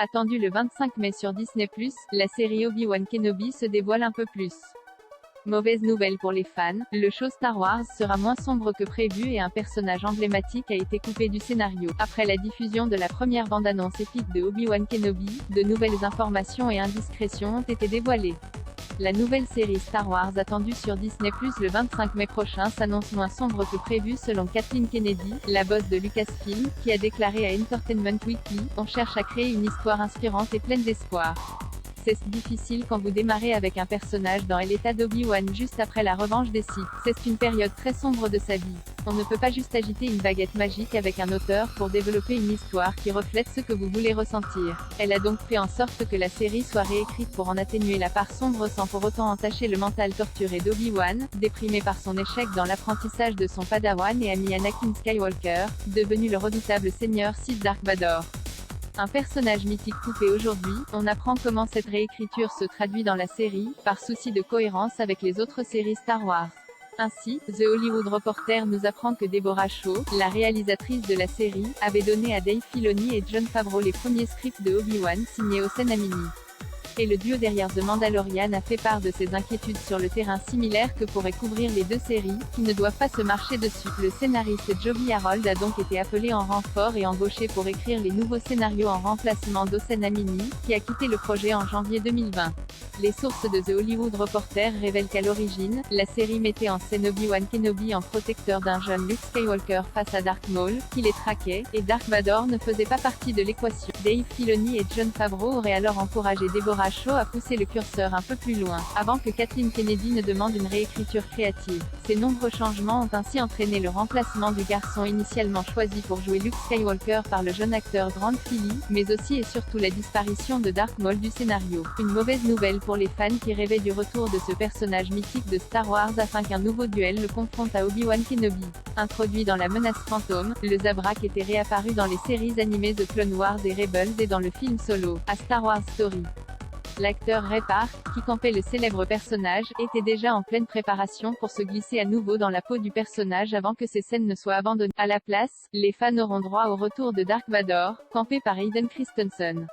Attendue le 25 mai sur Disney+, la série Obi-Wan Kenobi se dévoile un peu plus. Mauvaise nouvelle pour les fans, le show Star Wars sera moins sombre que prévu et un personnage emblématique a été coupé du scénario. Après la diffusion de la première bande-annonce épique de Obi-Wan Kenobi, de nouvelles informations et indiscrétions ont été dévoilées. La nouvelle série Star Wars attendue sur Disney+ le 25 mai prochain s'annonce moins sombre que prévu selon Kathleen Kennedy, la boss de Lucasfilm, qui a déclaré à Entertainment Weekly: « On cherche à créer une histoire inspirante et pleine d'espoir. C'est difficile quand vous démarrez avec un personnage dans l'état d'Obi-Wan juste après la revanche des Sith. C'est une période très sombre de sa vie. On ne peut pas juste agiter une baguette magique avec un auteur pour développer une histoire qui reflète ce que vous voulez ressentir. Elle a donc fait en sorte que la série soit réécrite pour en atténuer la part sombre sans pour autant entacher le mental torturé d'Obi-Wan, déprimé par son échec dans l'apprentissage de son padawan et ami Anakin Skywalker, devenu le redoutable seigneur Sith Dark Vador. Un personnage mythique coupé aujourd'hui, on apprend comment cette réécriture se traduit dans la série, par souci de cohérence avec les autres séries Star Wars. Ainsi, The Hollywood Reporter nous apprend que Deborah Shaw, la réalisatrice de la série, avait donné à Dave Filoni et Jon Favreau les premiers scripts de Obi-Wan signés Hossein Amini. Et le duo derrière The Mandalorian a fait part de ses inquiétudes sur le terrain similaire que pourraient couvrir les deux séries, qui ne doivent pas se marcher dessus. Le scénariste Joby Harold a donc été appelé en renfort et embauché pour écrire les nouveaux scénarios en remplacement d'Hossein Amini, qui a quitté le projet en janvier 2020. Les sources de The Hollywood Reporter révèlent qu'à l'origine, la série mettait en scène Obi-Wan Kenobi en protecteur d'un jeune Luke Skywalker face à Darth Maul, qui les traquait, et Dark Vador ne faisait pas partie de l'équation. Dave Filoni et Jon Favreau auraient alors encouragé Deborah Shaw à pousser le curseur un peu plus loin, avant que Kathleen Kennedy ne demande une réécriture créative. Ces nombreux changements ont ainsi entraîné le remplacement du garçon initialement choisi pour jouer Luke Skywalker par le jeune acteur Grant Philly, mais aussi et surtout la disparition de Darth Maul du scénario. Une mauvaise nouvelle pour les fans qui rêvaient du retour de ce personnage mythique de Star Wars afin qu'un nouveau duel le confronte à Obi-Wan Kenobi. Introduit dans la menace fantôme, le Zabrak était réapparu dans les séries animées The Clone Wars et Rebels et dans le film Solo, A Star Wars Story. L'acteur Ray Park, qui campait le célèbre personnage, était déjà en pleine préparation pour se glisser à nouveau dans la peau du personnage avant que ces scènes ne soient abandonnées. À la place, les fans auront droit au retour de Dark Vador, campé par Hayden Christensen.